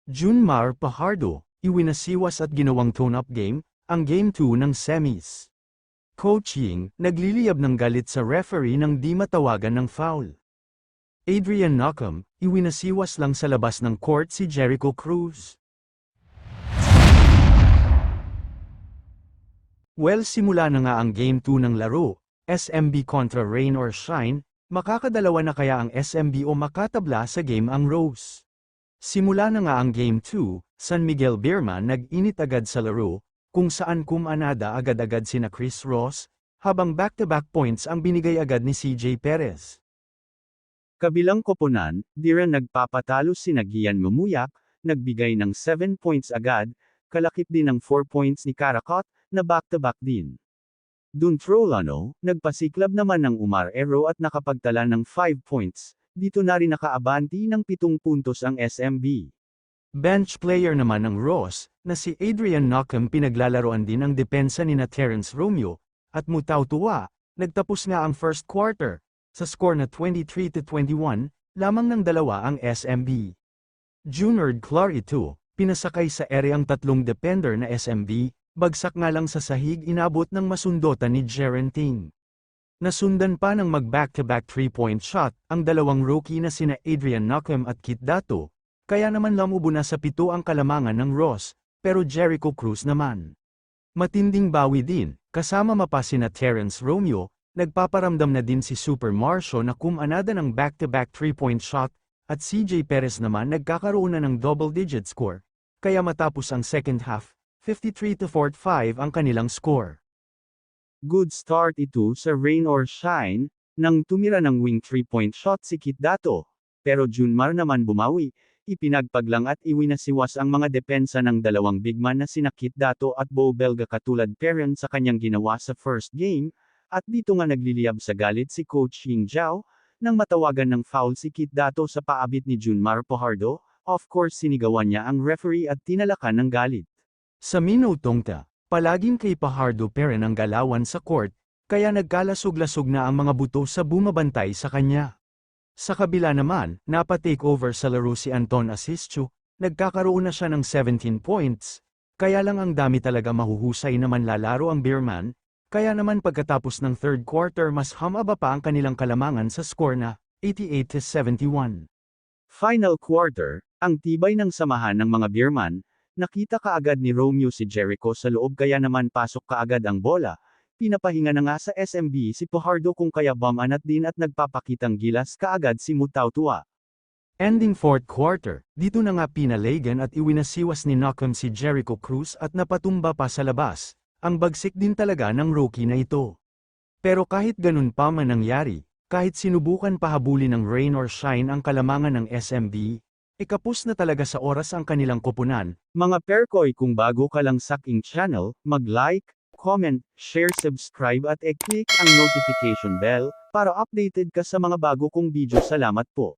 Junmar Fajardo, iwinasiwas at ginawang tone-up game, ang Game 2 ng semis. Coach Ying, nagliliyab ng galit sa referee nang di matawagan ng foul. Adrian Knockham, iwinasiwas lang sa labas ng court si Jericho Cruz. Well, simula na nga ang Game 2 ng laro, SMB kontra Rain or Shine, makakadalawa na kaya ang SMB o makatabla sa game ang Rose. Simula na nga ang Game 2, San Miguel Beerman nag-init agad sa laro, kung saan kumanada agad-agad sina Chris Ross, habang back-to-back points ang binigay agad ni CJ Perez. Kabilang koponan, di rin nagpapatalo sina Gian Mamuyak, nagbigay ng 7 points agad, kalakip din ng 4 points ni Karakot, na back-to-back din. Duntrolano, nagpasiklab naman ng Umar Ero at nakapagtala ng 5 points, dito na rin nakaabanti ng 7 puntos ang SMB. Bench player naman ng Ross, na si Adrian Knockham pinaglalaroan din ang depensa ni Terrence Romeo, at Mutau Tua, nagtapos nga ang first quarter, sa score na 23-21, lamang ng dalawa ang SMB. Junard Clarito, pinasakay sa ere ang tatlong defender na SMB, bagsak nga lang sa sahig inabot ng masundotan ni Jerenting. Nasundan pa ng mag-back-to-back 3-point shot, ang dalawang rookie na sina Adrian Knockham at Kit Dato, kaya naman lamubo na sa 7 ang kalamangan ng Ross, pero Jericho Cruz naman. Matinding bawi din, kasama mapa sina Terrence Romeo, nagpaparamdam na din si Super Marsho na kumanada ng back-to-back 3-point shot, at CJ Perez naman nagkakaroon na ng double-digit score, kaya matapos ang second half, 53-45 ang kanilang score. Good start ito sa Rain or Shine, nang tumira ng wing 3-point shot si Kit Dato. Pero Junmar naman bumawi, ipinagpaglang at iwinasiwas ang mga depensa ng dalawang bigman na sina Kit Dato at Bo Belga katulad parent sa kanyang ginawa sa first game, at dito nga nagliliyab sa galit si Coach Ying Zhao, nang matawagan ng foul si Kit Dato sa paabit ni Junmar Fajardo, of course sinigawan niya ang referee at tinalakan ng galit. Sa minutong palaging kay Fajardo peren ang galawan sa court, kaya nagkalasog-lasog na ang mga buto sa bumabantay sa kanya. Sa kabila naman, napa-take over sa laro si Anton Asistiu, nagkakaroon na siya ng 17 points, kaya lang ang dami talaga mahuhusay naman lalaro ang Beerman, kaya naman pagkatapos ng third quarter mas humaba pa ang kanilang kalamangan sa score na 88-71. Final quarter, ang tibay ng samahan ng mga Beerman, nakita kaagad ni Romeo si Jericho sa loob kaya naman pasok kaagad ang bola, pinapahinga na nga sa SMB si Fajardo kung kaya bumanat din at nagpapakitang gilas kaagad si Mutau Tua. Ending fourth quarter, dito na nga pinalagan at iwinasiwas ni Knockham si Jericho Cruz at napatumba pa sa labas, ang bagsik din talaga ng rookie na ito. Pero kahit ganun pa man nangyari, kahit sinubukan pahabulin ng Rain or Shine ang kalamangan ng SMB, ikapos na talaga sa oras ang kanilang koponan. Mga perkoy, kung bago ka lang sa aking channel, mag-like, comment, share, subscribe at i-click ang notification bell, para updated ka sa mga bago kong video. Salamat po.